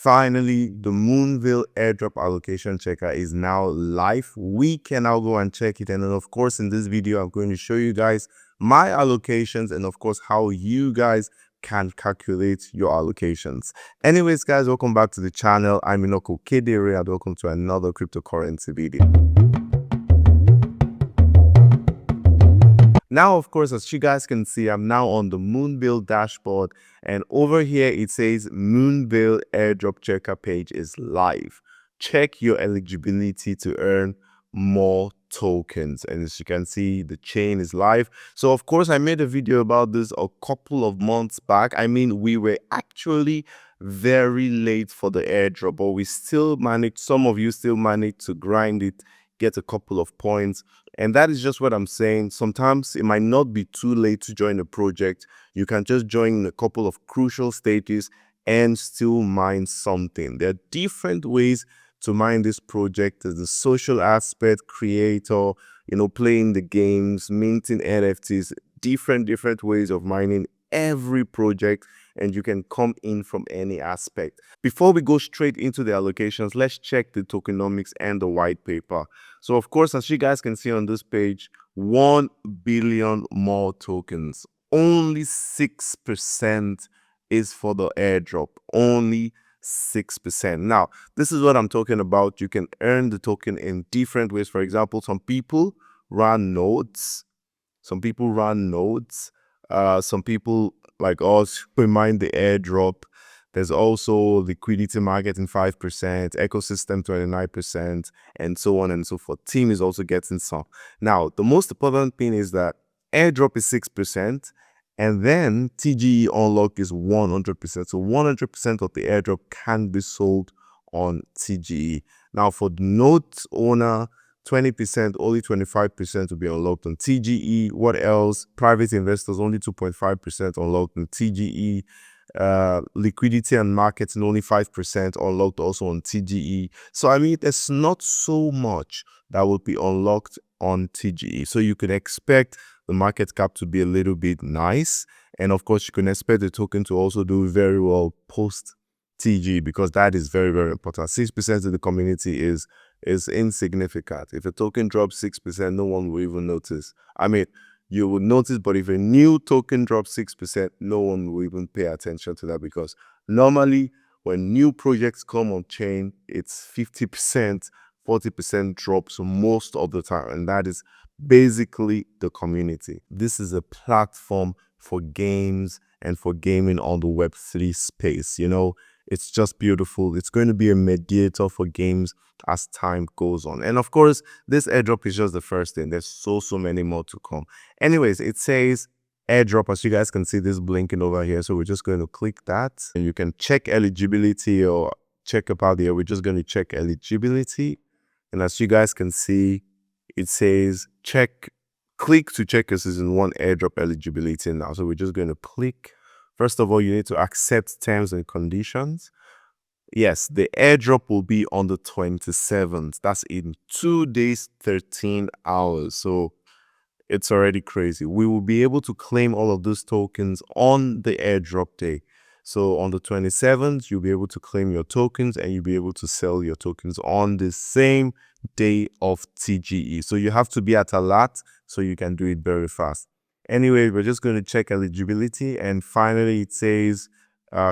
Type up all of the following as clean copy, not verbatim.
Finally, the Moonveil Airdrop allocation checker is now live. We can now go and check it. And then, of course, in this video, I'm going to show you guys my allocations and, of course, how you guys can calculate your allocations. Anyways, guys, welcome back to the channel. I'm Inoko Kedere and welcome to another cryptocurrency video. Now, of course, as you guys can see, I'm now on the Moonveil Dashboard, and over here it says Moonveil Airdrop Checker page is live. Check your eligibility to earn more tokens. And as you can see, the chain is live. So, of course, I made a video about this a couple of months back. I mean, we were actually very late for the airdrop, but we still managed, some of you still managed to grind it, get a couple of points. And that is just what I'm saying. Sometimes it might not be too late to join a project. You can just join a couple of crucial stages and still mine something. There are different ways to mine this project. There's the social aspect, creator, playing the games, minting NFTs, different ways of mining every project, and you can come in from any aspect. Before we go straight into the allocations, let's check the tokenomics and the white paper. So, of course, as you guys can see on this page, 1 billion more tokens. Only 6% is for the airdrop. Only 6%. Now, this is what I'm talking about. You can earn the token in different ways. For example, some people run nodes. Some people like us, we mine the airdrop. There's also liquidity marketing 5%, ecosystem 29%, and so on and so forth. Team is also getting some. Now, the most important thing is that airdrop is 6%, and then TGE unlock is 100%. So 100% of the airdrop can be sold on TGE. Now, for the node owner, 20%, only 25% will be unlocked on TGE. What else? Private investors, only 2.5% unlocked on TGE. Liquidity and marketing, only 5% unlocked also on TGE. So, I mean, there's not so much that will be unlocked on TGE. So, you can expect the market cap to be a little bit nice. And, of course, you can expect the token to also do very well post TGE, because that is very important. 6% of the community is insignificant. If a token drops 6%, no one will even notice. I mean, you will notice, but if a new token drops 6%, no one will even pay attention to that, because normally when new projects come on chain, it's 50%, 40% drops most of the time. And that is basically the community. This is a platform for games and for gaming on the Web3 space. It's just beautiful. It's going to be a mediator for games as time goes on. And of course, this airdrop is just the first thing. There's so many more to come. Anyways, it says airdrop, as you guys can see this blinking over here. So we're just going to click that, and you can check eligibility or check about here. We're just going to check eligibility. And as you guys can see, it says click to check your season 1 airdrop eligibility now. So we're just going to click. First of all, you need to accept terms and conditions. Yes, the airdrop will be on the 27th. That's in 2 days, 13 hours. So it's already crazy. We will be able to claim all of those tokens on the airdrop day. So on the 27th, you'll be able to claim your tokens, and you'll be able to sell your tokens on the same day of TGE. So you have to be at alert so you can do it very fast. Anyway, we're just going to check eligibility, and finally it says,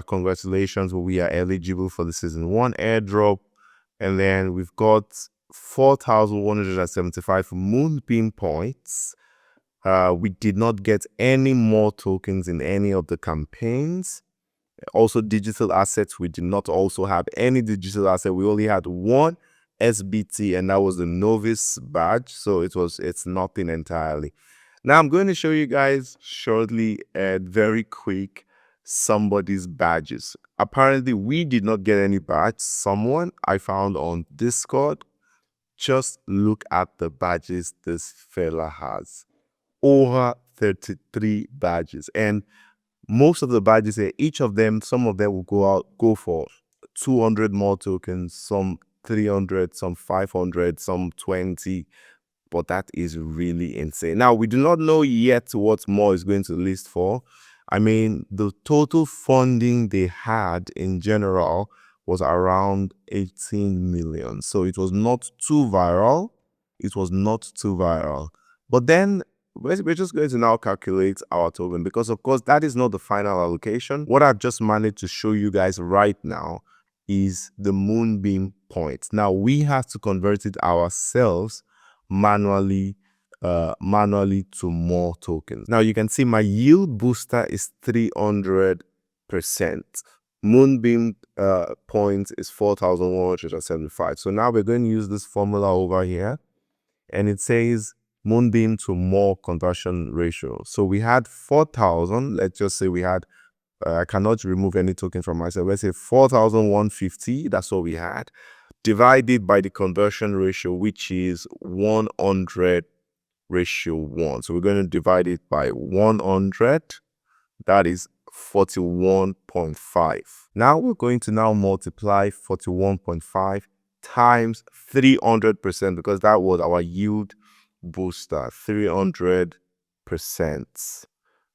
congratulations, we are eligible for the season 1 airdrop. And then we've got 4,175 Moonbeam points. We did not get any more tokens in any of the campaigns. Also, digital assets, we did not also have any digital asset. We only had one SBT, and that was the novice badge. So it's nothing entirely. Now I'm going to show you guys shortly and very quick somebody's badges. Apparently, we did not get any badge. Someone I found on Discord, just look at the badges this fella has. Over 33 badges. And most of the badges here, each of them, some of them will go for 200 more tokens, some 300, some 500, some 20. But that is really insane. Now, we do not know yet what more is going to list for. I mean, the total funding they had in general was around 18 million. So it was not too viral. It was not too viral. But then we're just going to now calculate our token, because of course that is not the final allocation. What I've just managed to show you guys right now is the Moonbeam points. Now we have to convert it ourselves manually to more tokens. Now you can see my yield booster is 300%. Moonbeam points is 4,175. So now we're going to use this formula over here, and it says Moonbeam to more conversion ratio. So we had 4,000. Let's just say we had, I cannot remove any token from myself. Let's say 4,150. That's what we had. Divided by the conversion ratio, which is 100 ratio 1. So we're going to divide it by 100. That is 41.5. Now we're going to now multiply 41.5 times 300%, because that was our yield booster, 300%.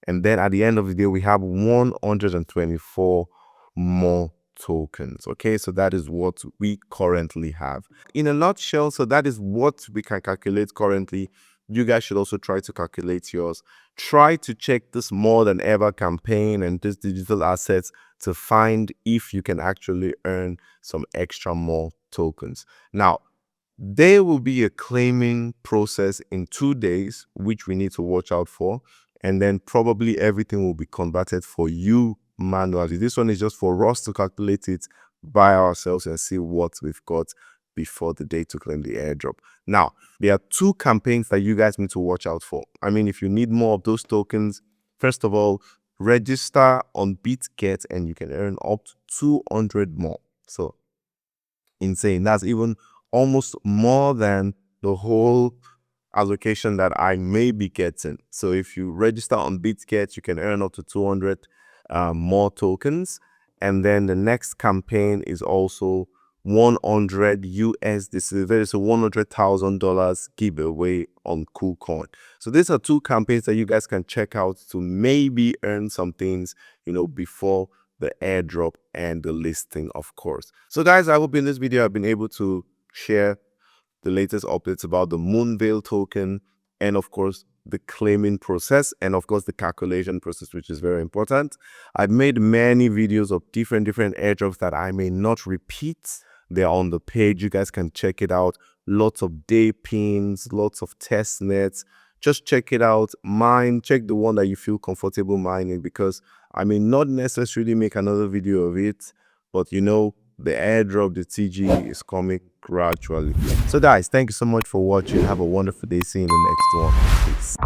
And then at the end of the day, we have 124 more tokens. Okay, so that is what we currently have. In a nutshell, so that is what we can calculate currently. You guys should also try to calculate yours. Try to check this more than ever campaign and this digital assets to find if you can actually earn some extra more tokens. Now, there will be a claiming process in 2 days, which we need to watch out for. And then probably everything will be converted for you manually. This one is just for us to calculate it by ourselves and see what we've got before the day to claim the airdrop. Now, there are 2 campaigns that you guys need to watch out for. I mean, if you need more of those tokens, first of all, register on Bitget and you can earn up to 200 more. So insane. That's even almost more than the whole allocation that I may be getting. So if you register on Bitget, you can earn up to 200 more tokens. And then the next campaign is also 100 US. There is a $100,000 giveaway on KuCoin. So these are 2 campaigns that you guys can check out to maybe earn some things, before the airdrop and the listing, of course. So guys, I hope in this video I've been able to share the latest updates about the Moonveil token, and of course the claiming process, and of course the calculation process, which is very important. I've made many videos of different airdrops that I may not repeat. They're on the page. You guys can check it out. Lots of day pins, lots of test nets. Just check it out. Check the one that you feel comfortable mining, because I may not necessarily make another video of it, but the airdrop, the TG is coming gradually. So guys, thank you so much for watching. Have a wonderful day. See you in the next one. Peace.